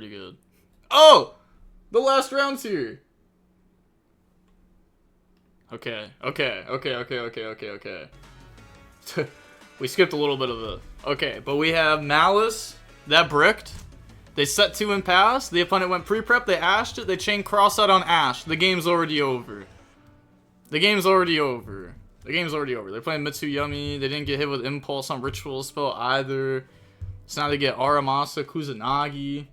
Pretty good. Oh! The last round's here! Okay. We skipped a little bit of it. Okay, but we have Malice. That bricked. They set 2 and passed. The opponent went pre-prep. They ashed it. They chain cross-out on ash. The game's already over. The game's already over. The game's already over. They're playing Mitsurugi. They didn't get hit with Impulse on Ritual Spell either. So now they get Aramasa, Kusanagi.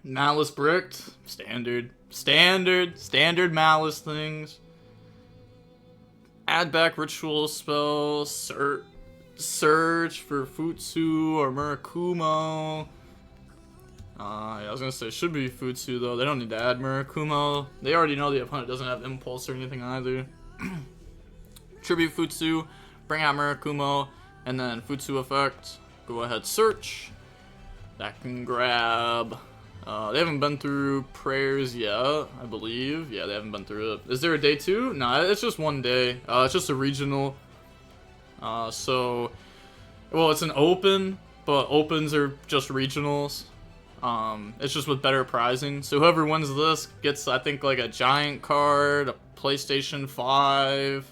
Malice bricked. Standard Malice things. Add back Ritual Spell. Search for Futsu or Murakumo. Yeah, I was gonna say, it should be Futsu though. They don't need to add Murakumo. They already know the opponent doesn't have Impulse or anything either. Tribute Futsu, bring out Murakumo, and then Futsu effect. Go ahead, search. That can grab. They haven't been through prayers yet, I believe. Yeah, they haven't been through it. Is there a day 2? Nah, it's just one day. It's just a regional. So, well, it's an open, but opens are just regionals. It's just with better prizing. So whoever wins this gets, I think, like a giant card, a PlayStation 5,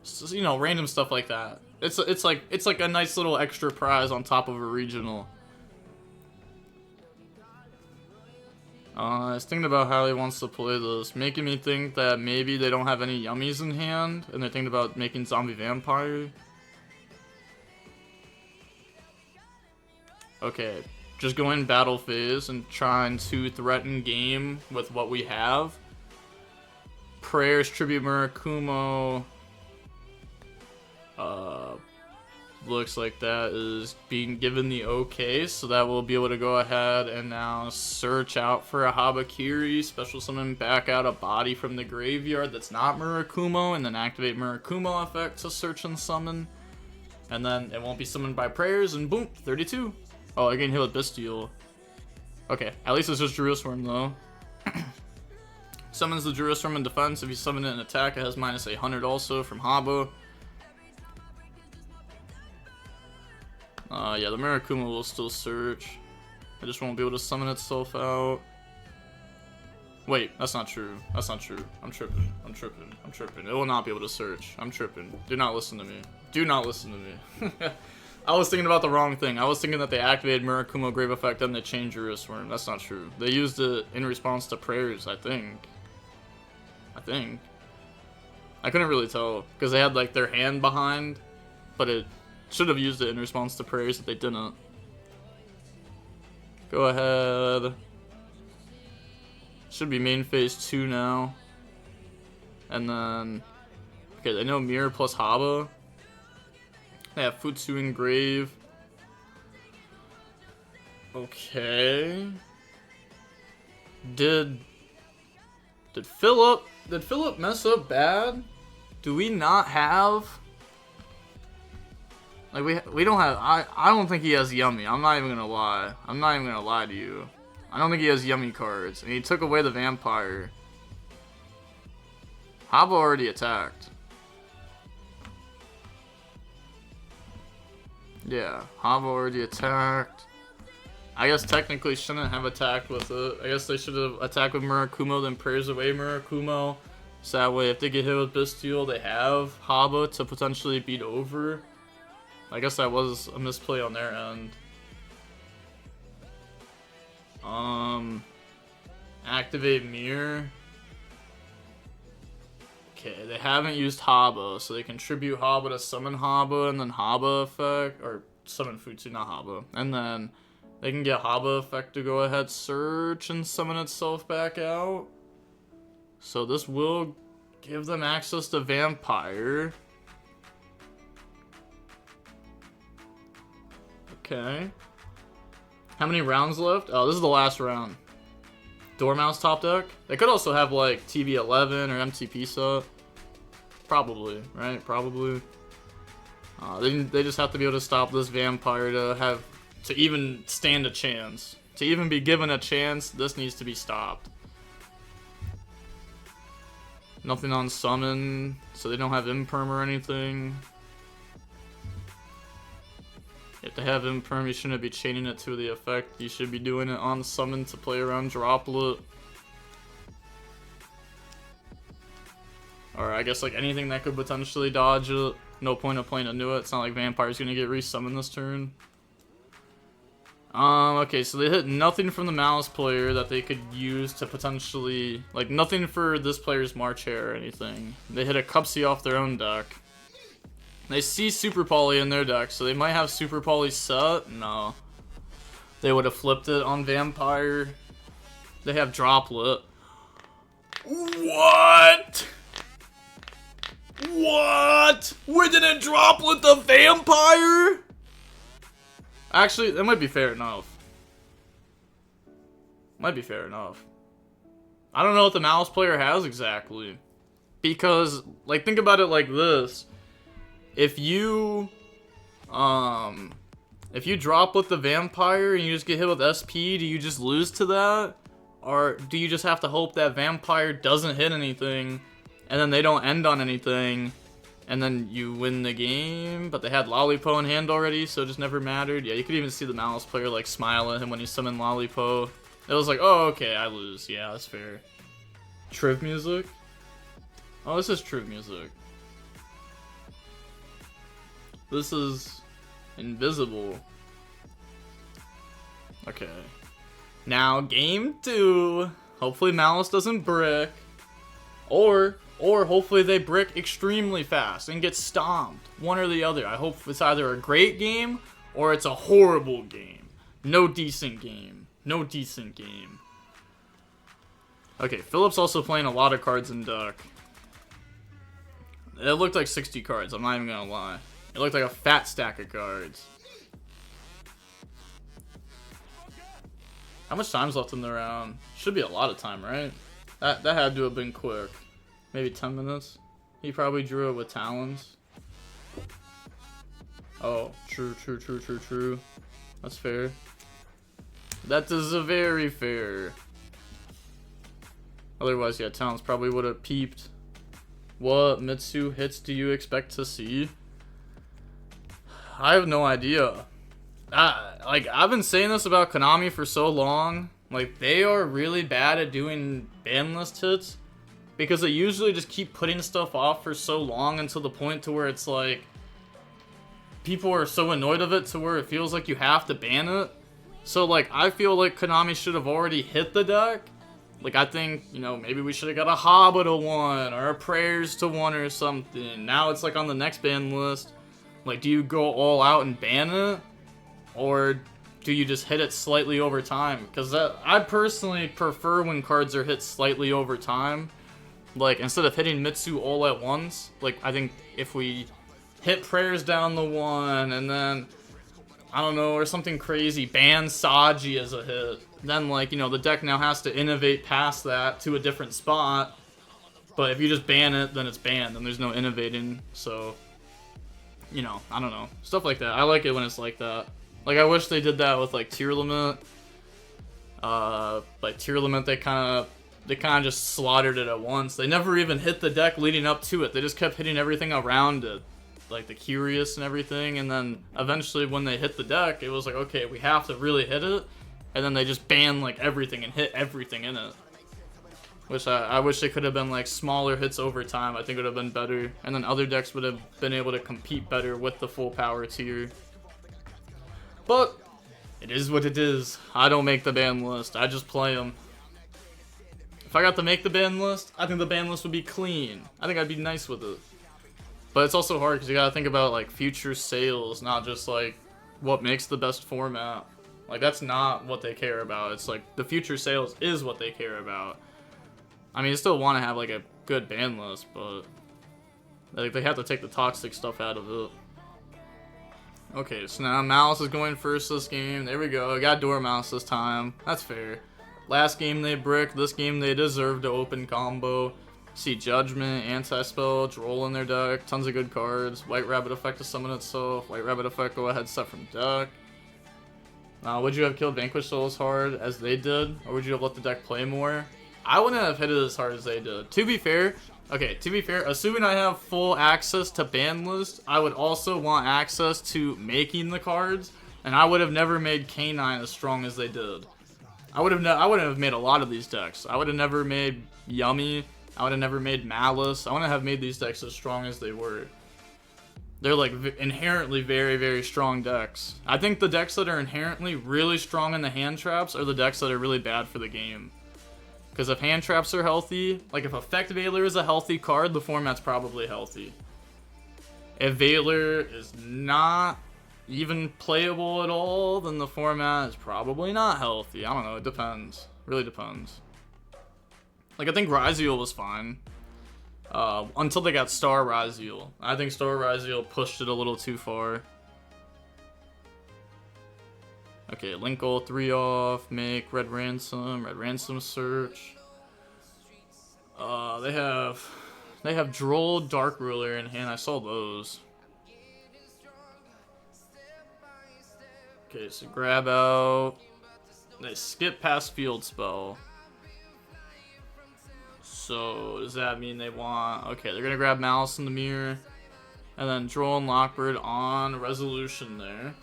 so, you know, random stuff like that. It's like a nice little extra prize on top of a regional. I was thinking about how he wants to play this, making me think that maybe they don't have any yummies in hand, and they're thinking about making Zombie Vampire. Okay, just go in battle phase and trying to threaten game with what we have. Prayers, Tribute Murakumo. Looks like that is being given the okay, so that we'll be able to go ahead and now search out for a Habakiri, special summon back out a body from the graveyard that's not Murakumo, and then activate Murakumo effect to search and summon. And then it won't be summoned by prayers, and boom, 32. Oh, I can hit with Bestial. Okay, at least it's just Jerusalem though. Summons the Jerusalem in defense. If you summon it in attack, it has minus 800 also from Haba. Yeah, the Murakumo will still search. It just won't be able to summon itself out. Wait, that's not true. That's not true. I'm tripping. It will not be able to search. I'm tripping. Do not listen to me. Do not listen to me. I was thinking about the wrong thing. I was thinking that they activated Murakumo Grave Effect and they changed Jerusalem. That's not true. They used it in response to prayers, I think. I couldn't really tell because they had like their hand behind, but it should have used it in response to prayers that they didn't. Go ahead. Should be main phase 2 now. And then, okay, they know Mirror plus Haba. They have Futsu Engrave. Okay. Did Philip mess up bad? Do we not have? Like we don't have. I don't think he has Yummy. I'm not even gonna lie. I'm not even gonna lie to you. I don't think he has Yummy cards, and he took away the Vampire. Haba already attacked. Yeah, Haba already attacked. I guess technically shouldn't have attacked with it. I guess they should have attacked with Murakumo, then prayers away Murakumo. So that way, if they get hit with Bestial, they have Haba to potentially beat over. I guess that was a misplay on their end. Activate Mirror. Okay, they haven't used Haba, so they can tribute Haba to summon Haba, and then Haba effect, or summon Futsu, not Haba. And then they can get Haba effect to go ahead, search, and summon itself back out. So this will give them access to Vampire. Okay. How many rounds left? Oh, this is the last round. Dormouse top deck? They could also have like TV11 or MTP set. Probably, right? Probably. They just have to be able to stop this Vampire to even stand a chance. To even be given a chance, this needs to be stopped. Nothing on summon, so they don't have imperm or anything. If they have imperm, you shouldn't be chaining it to the effect. You should be doing it on summon to play around droplet. Or I guess like anything that could potentially dodge it. No point of playing into it. It's not like Vampire's gonna get resummoned this turn. Okay, so they hit nothing from the Malice player that they could use to potentially, like, nothing for this player's March Hare or anything. They hit a Cupsy off their own deck. They see Super Poly in their deck, so they might have Super Poly set. No. They would have flipped it on Vampire. They have Droplet. What? What? We're gonna Droplet the Vampire? Actually, that might be fair enough. Might be fair enough. I don't know what the Malice player has exactly. Because, like, think about it like this. If you drop with the Vampire and you just get hit with SP, do you just lose to that? Or do you just have to hope that Vampire doesn't hit anything and then they don't end on anything and then you win the game? But they had Lollipo in hand already, so it just never mattered. Yeah, you could even see the Malice player like smile at him when he summoned Lollipo. It was like, oh, okay, I lose. Yeah, that's fair. Triv music? Oh, this is Triv music. This is invisible. Okay. Now, game 2. Hopefully Malice doesn't brick. Or hopefully they brick extremely fast and get stomped. One or the other. I hope it's either a great game or it's a horrible game. No decent game. No decent game. Okay, Philip's also playing a lot of cards in deck. It looked like 60 cards, I'm not even gonna lie. It looked like a fat stack of cards. How much time's left in the round? Should be a lot of time, right? That had to have been quick. Maybe 10 minutes. He probably drew it with Talons. Oh, true. That's fair. That is a very fair. Otherwise, yeah, Talons probably would have peeped. What Mitsu hits do you expect to see? I have no idea. Like, I've been saying this about Konami for so long. Like, they are really bad at doing ban list hits because they usually just keep putting stuff off for so long until the point to where it's like people are so annoyed of it to where it feels like you have to ban it. So, like, I feel like Konami should have already hit the deck. Like, I think, you know, maybe we should have got a Haba to 1 or a Prayers to 1 or something. Now it's like on the next ban list. Like, do you go all out and ban it? Or do you just hit it slightly over time? Because I personally prefer when cards are hit slightly over time. Like, instead of hitting Mitsu all at once. Like, I think if we hit Prayers down the 1 and then, I don't know, or something crazy, ban Saji as a hit. Then, like, you know, the deck now has to innovate past that to a different spot. But if you just ban it, then it's banned, and there's no innovating. So, you know, I don't know. Stuff like that. I like it when it's like that. Like, I wish they did that with, like, Tier Limit. Like, Tier Limit, they kind of just slaughtered it at once. They never even hit the deck leading up to it. They just kept hitting everything around it. Like, the Curious and everything. And then, eventually, when they hit the deck, it was like, okay, we have to really hit it. And then they just banned, like, everything and hit everything in it. Which I wish they could have been, like, smaller hits over time. I think it would have been better. And then other decks would have been able to compete better with the full power tier. But, it is what it is. I don't make the ban list. I just play them. If I got to make the ban list, I think the ban list would be clean. I think I'd be nice with it. But it's also hard because you gotta think about, like, future sales, not just, like, what makes the best format. Like, that's not what they care about. It's like, the future sales is what they care about. I mean, you still want to have, like, a good ban list, but, like, they have to take the toxic stuff out of it. Okay, so now Malice is going first this game. There we go. Got Door Mouse this time. That's fair. Last game they brick. This game they deserve to open combo. See Judgment, Anti-Spell, Droll in their deck. Tons of good cards. White Rabbit Effect to summon itself. White Rabbit Effect go ahead set from deck. Would you have killed Vanquish Soul as hard as they did? Or would you have let the deck play more? I wouldn't have hit it as hard as they did. To be fair, assuming I have full access to ban list, I would also want access to making the cards. And I would have never made K9 as strong as they did. I wouldn't have made a lot of these decks. I would have never made Yummy. I would have never made Malice. I wouldn't have made these decks as strong as they were. They're like inherently very, very strong decks. I think the decks that are inherently really strong in the hand traps are the decks that are really bad for the game. Because if hand traps are healthy, like if Effect Veiler is a healthy card, the format's probably healthy. If Veiler is not even playable at all, then the format is probably not healthy. I don't know, it depends. Really depends. Like I think YuGiOh was fine. Until they got Star YuGiOh. I think Star YuGiOh pushed it a little too far. Okay, link all 3 off, make Red Ransom search. They have Droll, Dark Ruler in hand. I saw those. Okay, so grab out. They skip past field spell. So, does that mean they want... Okay, they're going to grab Malice in the Mirror. And then Droll and Lockbird on Resolution there.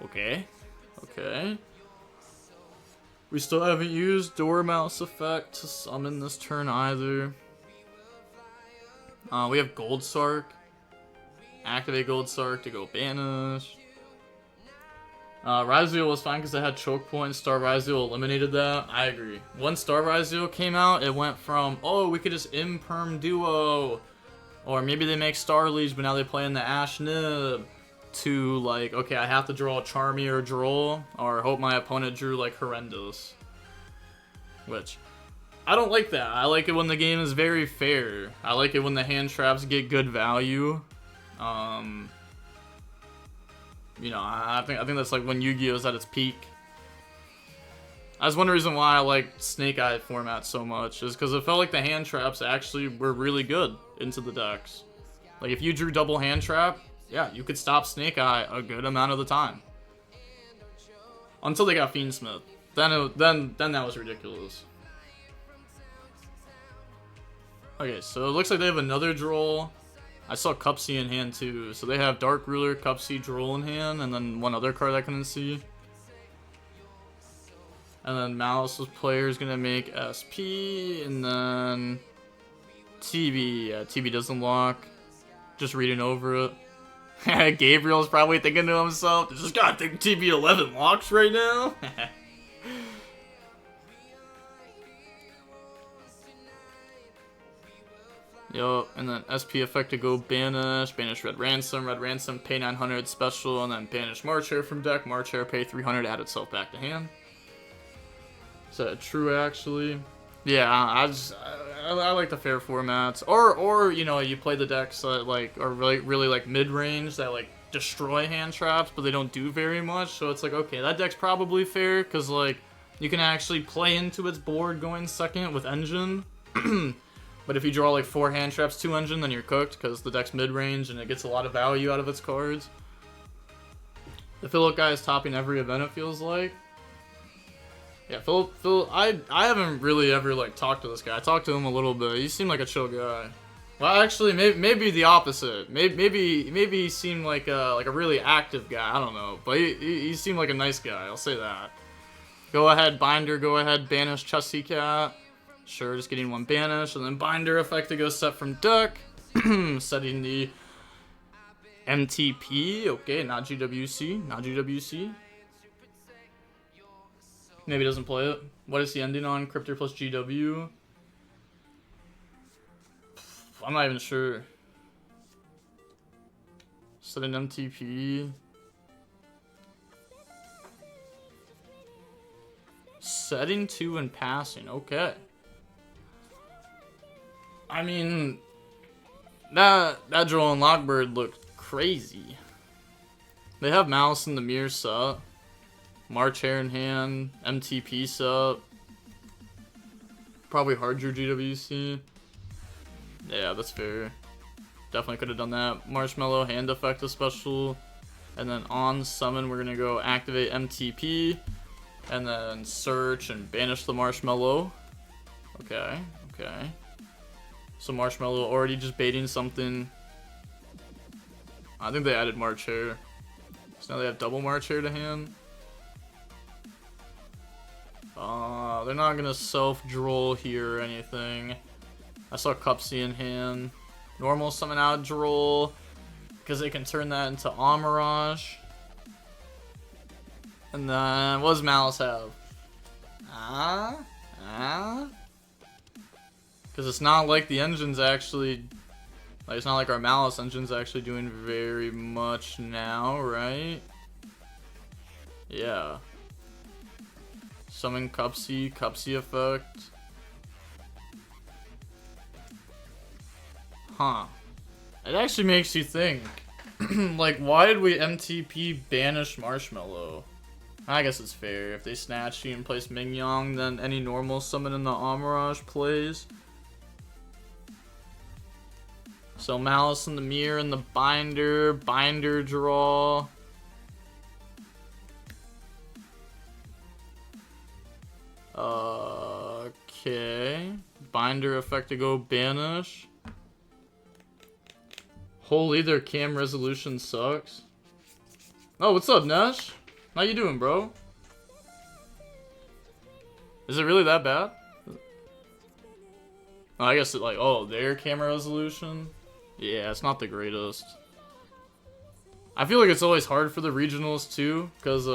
Okay. Okay. We still haven't used Dormouse effect to summon this turn either. We have Gold Sark. Activate Gold Sark to go Banish. YuGiOh was fine because it had choke points. Star YuGiOh eliminated that. I agree. Once Star YuGiOh came out, it went from, oh, we could just imperm duo. Or maybe they make Star Liege, but now they play in the Ash Nib. To, like, okay, I have to draw a Charmy or Droll, or hope my opponent drew, like, Horrendous. Which, I don't like that. I like it when the game is very fair. I like it when the hand traps get good value. You know, I think that's like when Yu-Gi-Oh is at its peak. That's one reason why I like Snake Eye format so much, is because it felt like the hand traps actually were really good into the decks. Like if you drew double hand trap, yeah, you could stop Snake Eye a good amount of the time. Until they got Fiendsmith. Then that was ridiculous. Okay, so it looks like they have another Droll. I saw Cupsy in hand too, so they have Dark Ruler, Cupsy, Droll in hand, and then one other card I couldn't see. And then Malice's player is gonna make SP, and then TB. Yeah, TB doesn't lock. Just reading over it. Gabriel's probably thinking to himself, "Does this guy think TB 11 locks right now?" Yo, and then SP effect to go Banish Red Ransom, pay 900 special, and then banish March Hare from deck, March Hare, pay 300, add itself back to hand. Is that true, actually? Yeah, I like the fair formats. Or you know, you play the decks that, like, are really like, mid-range, that, like, destroy hand traps, but they don't do very much, so it's like, okay, that deck's probably fair, because, like, you can actually play into its board going second with Engine. But if you draw like 4 hand traps, 2 Engine, then you're cooked because the deck's mid-range and it gets a lot of value out of its cards. The Philip guy is topping every event, it feels like. Yeah, Phil, I haven't really ever like talked to this guy. I talked to him a little bit. He seemed like a chill guy. Well, actually, maybe the opposite. Maybe he seemed like a really active guy. I don't know, but he seemed like a nice guy. I'll say that. Go ahead, Binder. Go ahead, banish Chusty Cat. Sure, just getting 1 banish, and then Binder effect to go set from deck. Setting the MTP. Okay, not GWC. Maybe he doesn't play it. What is he ending on? Cryptor plus GW? I'm not even sure. Set an MTP. Setting 2 and passing. Okay. I mean, that Droll and Lockbird looked crazy. They have Malice in the Mirror set. March Hare in hand. MTP set. Probably hard drew GWC. Yeah, that's fair. Definitely could have done that. Marshmallow, hand effect a special. And then on summon, we're going to go activate MTP. And then search and banish the Marshmallow. Okay. So Marshmallow already just baiting something. I think they added March Hare. So now they have double March here to hand. They're not gonna self-droll here or anything. I saw Cupsy in hand. Normal summon out droll, because they can turn that into Amirage. And then, what does Malice have? Because it's not like the engine's actually... Like, it's not like our Malice engine's actually doing very much now, right? Yeah. Summon Cupsy, Cupsy effect. Huh. It actually makes you think. Like, why did we MTP banish Marshmallow? I guess it's fair. If they snatch you and place Mingyong, then any normal summon in the Amirage plays. So Malice in the mirror and the binder draw. Okay. Binder effect to go banish. Holy, their cam resolution sucks. Oh, what's up, Nesh? How you doing, bro? Is it really that bad? Oh, I guess it like, oh, their camera resolution? Yeah, it's not the greatest. I feel like it's always hard for the regionals too, because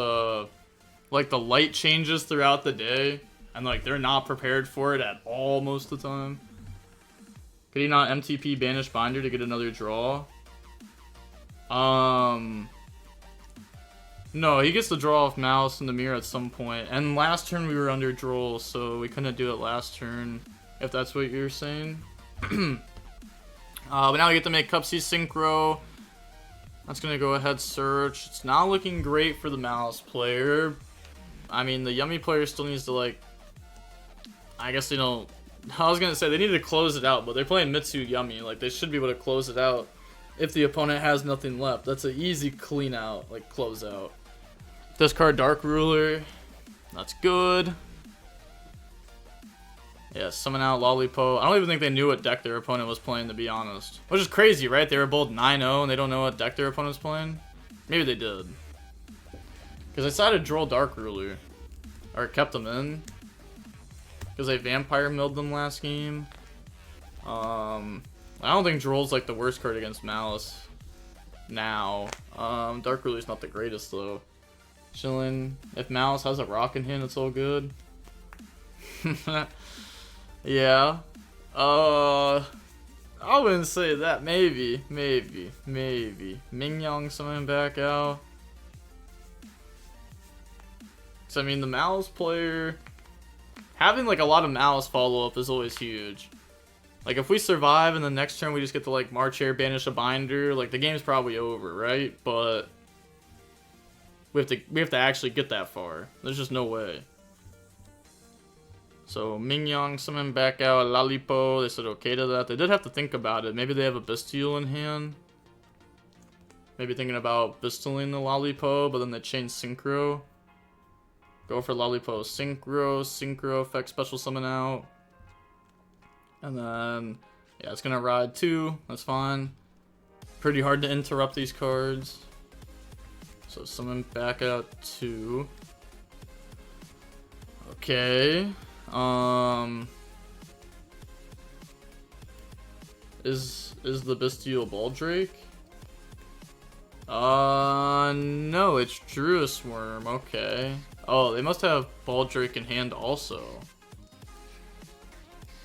like the light changes throughout the day, and like they're not prepared for it at all most of the time. Could he not MTP banish binder to get another draw? No, he gets the draw off Malice in the mirror at some point. And last turn we were under droll, so we couldn't do it last turn, if that's what you're saying. But now we get to make Cupsy synchro. That's gonna go ahead search. It's not looking great for the Malice player. I mean, the Yummy player still needs to, like... I guess they don't... I was gonna say, they need to close it out, but they're playing Mitsu Yummy. Like, they should be able to close it out if the opponent has nothing left. That's an easy clean out, like, close out. Discard Dark Ruler. That's good. Yeah, summon out Lollipo. I don't even think they knew what deck their opponent was playing, to be honest. Which is crazy, right? They were both 9-0 and they don't know what deck their opponent's playing. Maybe they did. Because I decided to draw Dark Ruler. Or kept them in. Because I Vampire milled them last game. I don't think Droll's like the worst card against Malice. Now. Dark Ruler's not the greatest though. Chillin'. If Malice has a rock in hand, it's all good. Yeah. I wouldn't say that. Maybe. Mingyong summon back out. So I mean, the Malice player, having like a lot of Malice follow up is always huge. Like if we survive and the next turn we just get to like March Air, banish a binder, like the game's probably over, right? But we have to actually get that far. There's just no way. So Mingyong summon back out Lollipo. They said okay to that. They did have to think about it. Maybe they have a Bestial in hand. Maybe thinking about Bestialing the Lollipo, but then they change Synchro. Go for Lollipo Synchro effect special summon out. And then, yeah, it's gonna ride 2. That's fine. Pretty hard to interrupt these cards. So summon back out 2. Okay. Is the Bestial Baldrake? No, it's Druus Worm. Okay. Oh, they must have Baldrake in hand also.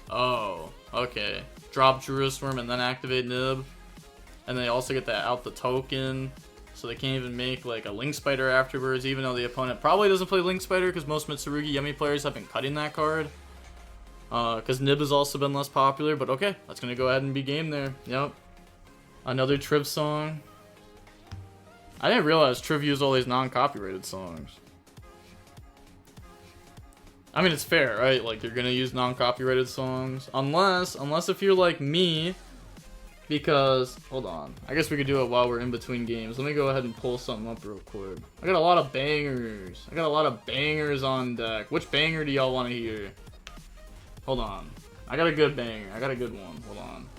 Oh, okay. Drop Druus Worm and then activate Nib. And they also get that out the token. So they can't even make like a Link Spider afterwards, even though the opponent probably doesn't play Link Spider because most Mitsurugi Yummy players have been cutting that card. Because Nib has also been less popular, but okay. That's going to go ahead and be game there. Yep. Another Triv song. I didn't realize Triv used all these non-copyrighted songs. I mean, it's fair, right? Like, you're gonna use non-copyrighted songs. Unless if you're like me, because, hold on. I guess we could do it while we're in between games. Let me go ahead and pull something up real quick. I got a lot of bangers. I got a lot of bangers on deck. Which banger do y'all want to hear? Hold on. I got a good banger. I got a good one. Hold on.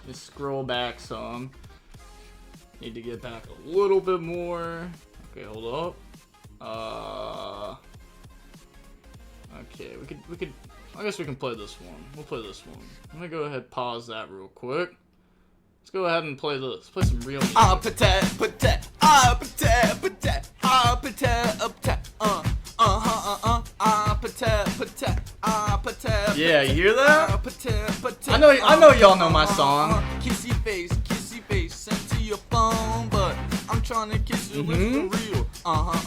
Just scroll back some. Need to get back a little bit more. Okay, hold up. Okay, we could. I guess we can play this one. We'll play this one. I'm gonna go ahead and pause that real quick. Let's go ahead and play this. Play some real music. Yeah, you hear that? I know y'all know my song. Kissy face, sent to your phone, but I'm trying to kiss you with for real.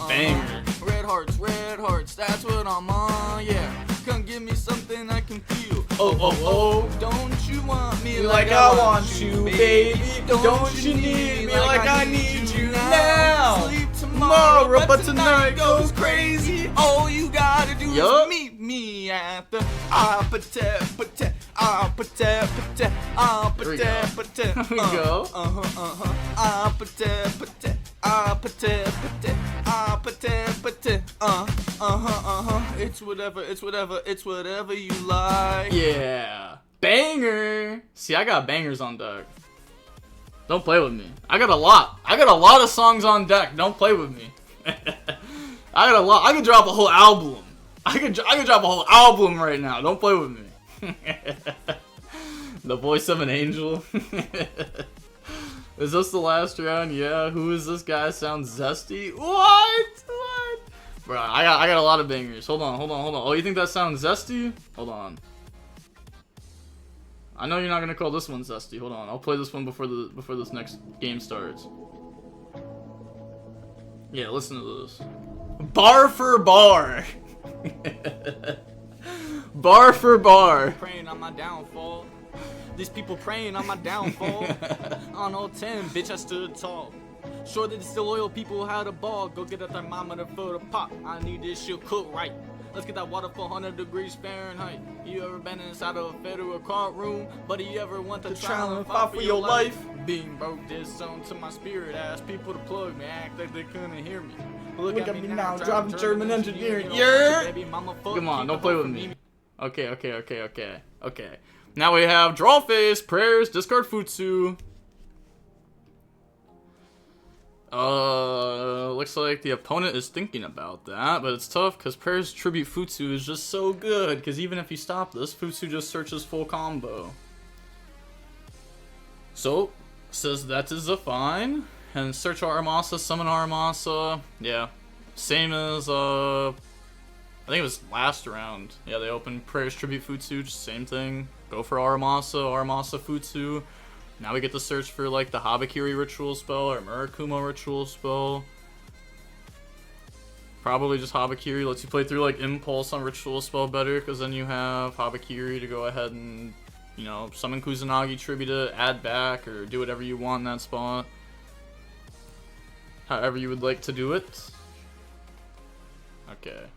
Banger. Red hearts, that's what I'm on, yeah. Come give me something I can feel. Oh. Don't you want me Like I want you, baby. Don't you need me like I need you now? Sleep tomorrow, but tonight goes crazy. All you gotta do is meet me at the Here we go. It's whatever you like. Yeah. Banger. See, I got bangers on deck. Don't play with me. I got a lot of songs on deck. Don't play with me. I got a lot. I could drop a whole album. I could drop a whole album right now. Don't play with me. The voice of an angel. Is this the last round? Yeah. Who is this guy? Sounds zesty. What? Bro, I got a lot of bangers. Hold on. Oh, you think that sounds zesty? Hold on. I know you're not gonna call this one zesty. Hold on. I'll play this one before this next game starts. Yeah, listen to this. Bar for bar. Bar for bar. Praying on my downfall. These people praying on my downfall. On all 10, bitch, I stood tall. Sure that the still loyal people had a ball. Go get a thermometer for the pop. I need this shit cooked right. Let's get that water 400 degrees Fahrenheit. You ever been inside of a federal courtroom? But you ever want to trial and fight for your life? Being broke this song to my spirit. Ask people to plug me, act like they couldn't hear me. Look at me now, driving German engineering. Yeah. Come on, don't play with me. Okay. Now we have draw face, prayers, discard futsu. Looks like the opponent is thinking about that, but it's tough because Prayer's Tribute Futsu is just so good, because even if you stop this, Futsu just searches full combo. So, says that is a fine, and search Aramasa, summon Aramasa, yeah, same as, I think it was last round, yeah, they opened Prayer's Tribute Futsu, just same thing, go for Aramasa Futsu. Now we get to search for like the Habakiri ritual spell or Murakumo ritual spell. Probably just Habakiri lets you play through like Impulse on ritual spell better, because then you have Habakiri to go ahead and, you know, summon Kusanagi, tribute it, add back, or do whatever you want in that spot. However you would like to do it.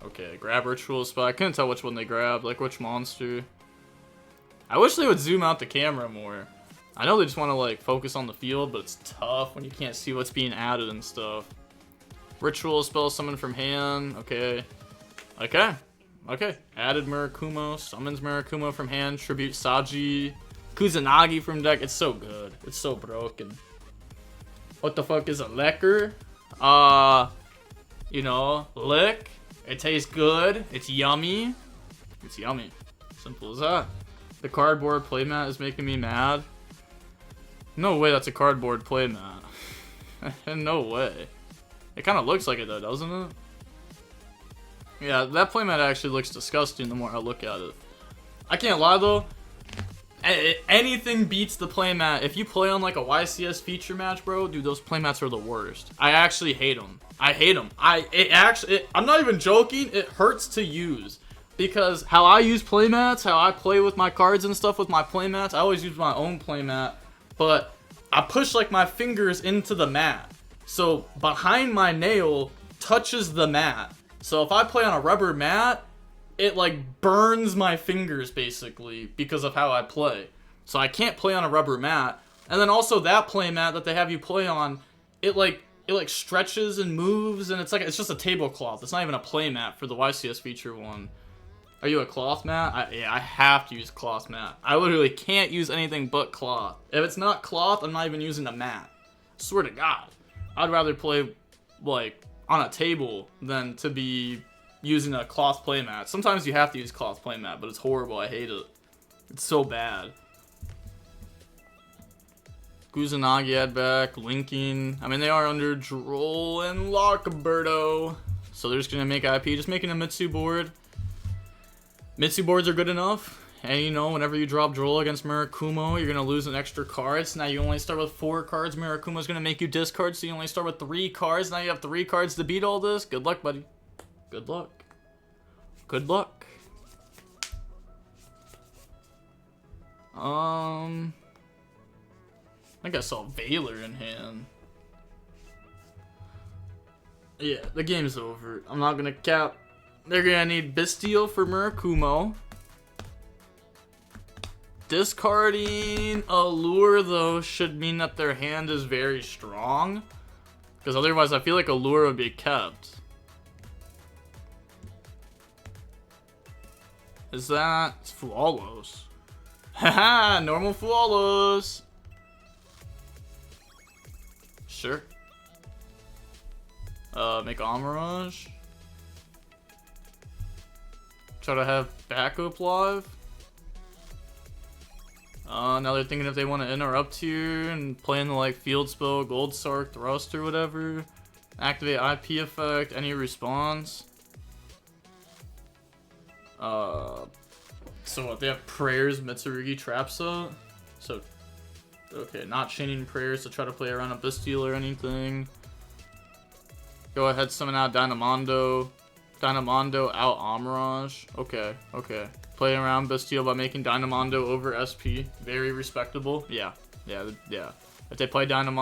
Okay, grab ritual spell. I couldn't tell which one they grabbed, like which monster. I wish they would zoom out the camera more. I know they just want to like focus on the field, but it's tough when you can't see what's being added and stuff. Ritual spell summon from hand. Okay. Added Murakumo, summons Murakumo from hand, tribute Saji, Kusanagi from deck. It's so good. It's so broken. What the fuck is a lecker? You know, lick. It tastes good. It's yummy. It's yummy. Simple as that. The cardboard playmat is making me mad. No way that's a cardboard playmat. No way. It kind of looks like it though, doesn't it? Yeah, that playmat actually looks disgusting the more I look at it. I can't lie though. Anything beats the playmat. If you play on like a YCS feature match, bro, dude, those playmats are the worst. I actually hate them. I hate them. I'm not even joking. It hurts to use. Because how I use playmats, how I play with my cards and stuff with my playmats, I always use my own playmat. But I push like my fingers into the mat. So behind my nail touches the mat. So if I play on a rubber mat, it like burns my fingers basically because of how I play. So I can't play on a rubber mat. And then also that play mat that they have you play on, it like stretches and moves, and it's just a tablecloth. It's not even a play mat for the YCS feature one. Are you a cloth mat? Yeah, I have to use cloth mat. I literally can't use anything but cloth. If it's not cloth, I'm not even using a mat. Swear to God. I'd rather play, like, on a table than to be using a cloth playmat. Sometimes you have to use cloth playmat, but it's horrible. I hate it. It's so bad. Kusanagi had back, Linking. I mean, they are under Droll and Lockberto. So they're just going to make IP, just making a Mitsu board. Mitsu boards are good enough. And you know, whenever you drop Droll against Murakumo, you're going to lose an extra card. So now you only start with 4 cards. Murakumo's going to make you discard, so you only start with 3 cards. Now you have 3 cards to beat all this. Good luck, buddy. Good luck. Good luck. I think I saw Valor in hand. Yeah, the game's over. I'm not gonna cap. They're gonna need Bisteel for Murakumo. Discarding Allure, though, should mean that their hand is very strong. Because otherwise, I feel like Allure would be kept. Is that... It's Fualos. Haha, normal Fualos. Sure. Make Amirage. Try to have backup live. Now they're thinking if they want to interrupt here and play in the like field spell, Gold Sark, Thrust or whatever. Activate IP effect, any response. So what, they have Prayers, Mitsurugi, Trapsa? So, okay, not chaining Prayers to try to play around a Bisteel or anything. Go ahead, summon out Dynamondo. Dynamondo out Amirage. Okay, okay. Play around Bisteel by making Dynamondo over SP. Very respectable. Yeah. If they play Dynamondo